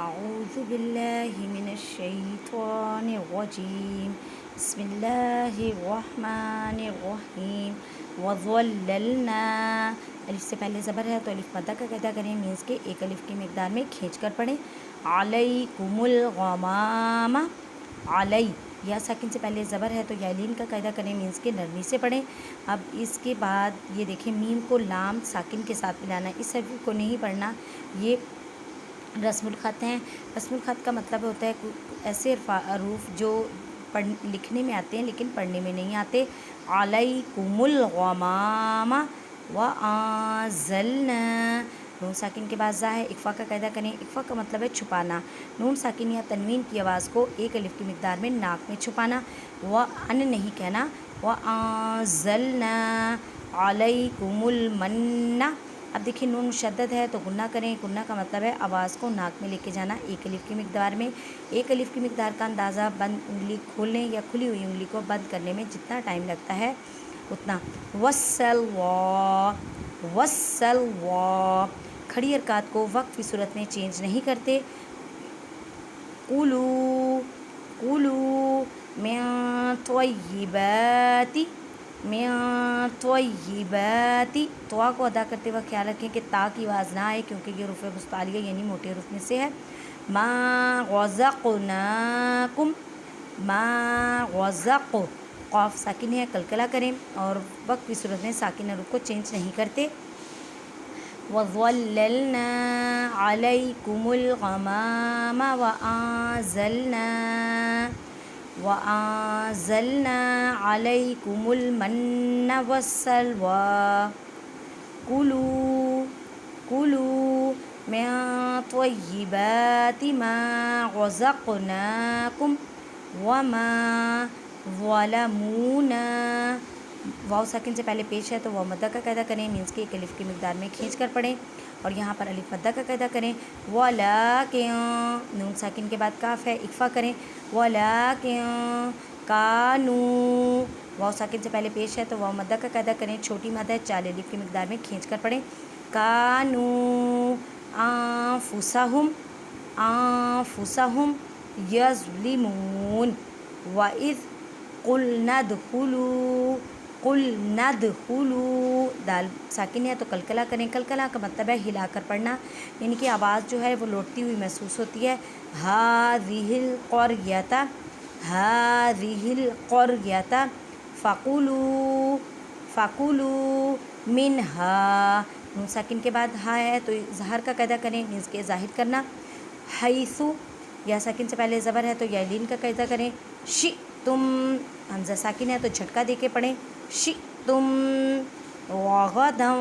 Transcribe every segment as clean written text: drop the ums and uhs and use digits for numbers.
أعوذ بالله من الشيطان الرجيم بسم الله الرحمن الرحیم وظللنا الف سے پہلے زبر ہے تو الف مدہ کا قاعدہ کریں، مینس کے ایک الف کی مقدار میں کھینچ کر پڑھیں۔ علیکم الغمام، علی یا ساکن سے پہلے زبر ہے تو یالین کا قاعدہ کریں، مینس کے نرمی سے پڑھیں۔ اب اس کے بعد یہ دیکھیں میم کو لام ساکن کے ساتھ ملانا، اس حرف کو نہیں پڑھنا، یہ رسم الخط ہیں۔ رسم الخط کا مطلب ہوتا ہے ایسے حروف جو لکھنے میں آتے ہیں لیکن پڑھنے میں نہیں آتے۔ علیکم الغمام وانزلنا، نون ساکن کے بعد زا ہے، اخفا کا قاعدہ کریں۔ اخفا کا مطلب ہے چھپانا، نون ساکن یا تنوین کی آواز کو ایک الف کی مقدار میں ناک میں چھپانا، وان نہیں کہنا۔ وانزلنا علیکم المن، اب دیکھیں نون مشدد ہے تو غنہ کریں، غنہ کا مطلب ہے آواز کو ناک میں لے کے جانا ایک الف کی مقدار میں۔ ایک الف کی مقدار کا اندازہ بند انگلی کھولنے یا کھلی ہوئی انگلی کو بند کرنے میں جتنا ٹائم لگتا ہے اتنا۔ والسلوى، والسلوى، کھڑی حرکات کو وقف کی صورت میں چینج نہیں کرتے۔ کلوا، کلوا من طیبات، من طیبات، طوا کو ادا کرتے وقت خیال رکھیں کہ تا کی آواز نہ آئے کیونکہ یہ حروف مستعلیہ یعنی موٹے حروف میں سے ہے۔ ما رزقناکم، ما رزق، قاف ساکن ہے، قلقلہ کریں اور وقت کی صورت میں ساکن حروف کو چینج نہیں کرتے۔ وَظَلَّلْنَا عَلَيْكُمُ الْغَمَامَ وَأَنزَلْنَا، وَأَنزَلْنَا عَلَيْكُمُ الْمَنَّ وَالسَّلْوَىٰ، كُلُوا، كُلُوا مِن طَيِّبَاتِ مَا رَزَقْنَاكُمْ وَمَا ظَلَمُونَا، واو ساکن سے پہلے پیش ہے تو واو مدہ کا قاعدہ کریں، مینس کے ایک الف کی مقدار میں کھینچ کر پڑھیں اور یہاں پر الف مدہ کا قاعدہ کریں۔ وَلَٰكِن، نون ساکن کے بعد کاف ہے، اخفا کریں۔ وَلَٰكِن كَانُوا، واو ساکن سے پہلے پیش ہے تو واو مدہ کا قاعدہ کریں، چھوٹی مد ہے، 4 الف کی مقدار میں کھینچ کر پڑھیں۔ كَانُوا أَنفُسَهُمْ، أَنفُسَهُمْ يَظْلِمُونَ، وَإِذْ قُلْنَا ادْخُلُوا، قُلْنَا ادْخُلُوا، دال ساکن ہے تو قلقلہ کریں، قلقلہ کا مطلب ہے ہلا کر پڑھنا، یعنی کہ آواز جو ہے وہ لوٹتی ہوئی محسوس ہوتی ہے۔ هَٰذِهِ الْقَرْيَةَ، هَٰذِهِ الْقَرْيَةَ فَكُلُوا، فَكُلُوا مِنْهَا، نون ساکن کے بعد ہا ہے تو اظہار کا قاعدہ کریں، مینس کے ظاہر کرنا۔ حیث، یا ساکن سے پہلے زبر ہے تو یالین کا قاعدہ کریں۔ شئتم، حمزہ ساکن ہے تو جھٹکا دے کے پڑھیں۔ شئتم رغدا،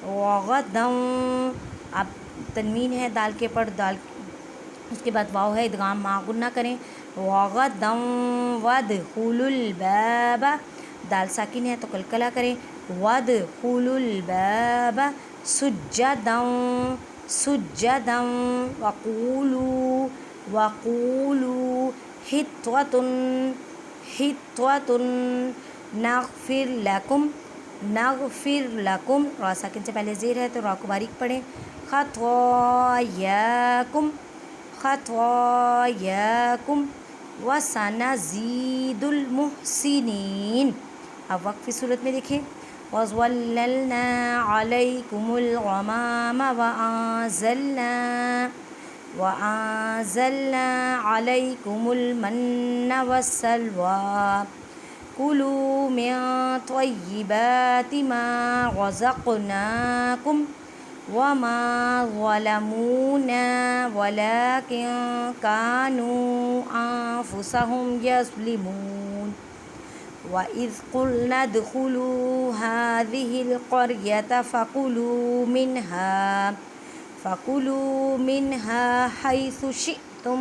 رغدا، اب تنوین ہے دال کے پر، دال اس کے بعد واو ہے، ادغام ما غنہ کریں۔ رغدا وادخلوا الباب، دال ساکن ہے تو قلقلہ کریں۔ وادخلوا الباب سجدا، سجدا، وقولوا، وقولوا حطوة، حطوة نغفر لکم، نغفر لکم، را ساکن سے پہلے زیر ہے تو را کو باریک پڑھیں۔ خطایاکم، خطایاکم وسنزید المحسنین، اب وقف کی صورت میں دیکھیں۔ وَظَلَّلْنَا عَلَيْكُمُ الْغَمَامَ وَأَنزَلْنَا، وَأَنزَلْنَا عَلَيْكُمُ الْمَنَّ وَالسَّلْوَىٰ، كُلُوا مِن طَيِّبَاتِ مَا رَزَقْنَاكُمْ وَمَا ظَلَمُونَا وَلَٰكِن كَانُوا أَنفُسَهُمْ يَظْلِمُونَ، وَإِذْ قُلْنَا ادْخُلُوا هَٰذِهِ الْقَرْيَةَ فَكُلُوا مِنْهَا، فَكُلُوا مِنْهَا حَيْثُ شِئْتُمْ،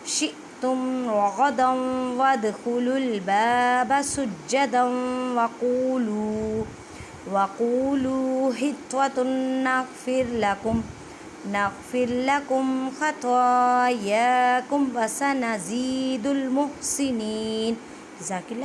شِئْتُمْ رَغَدًا وَادْخُلُوا الْبَابَ سُجَّدًا وَقُولُوا، وَقُولُوا حِطَّةٌ نَغْفِرْ لَكُمْ، نغفر لکم خطایاکم وسنزید المحسنین۔ جزاک اللہ۔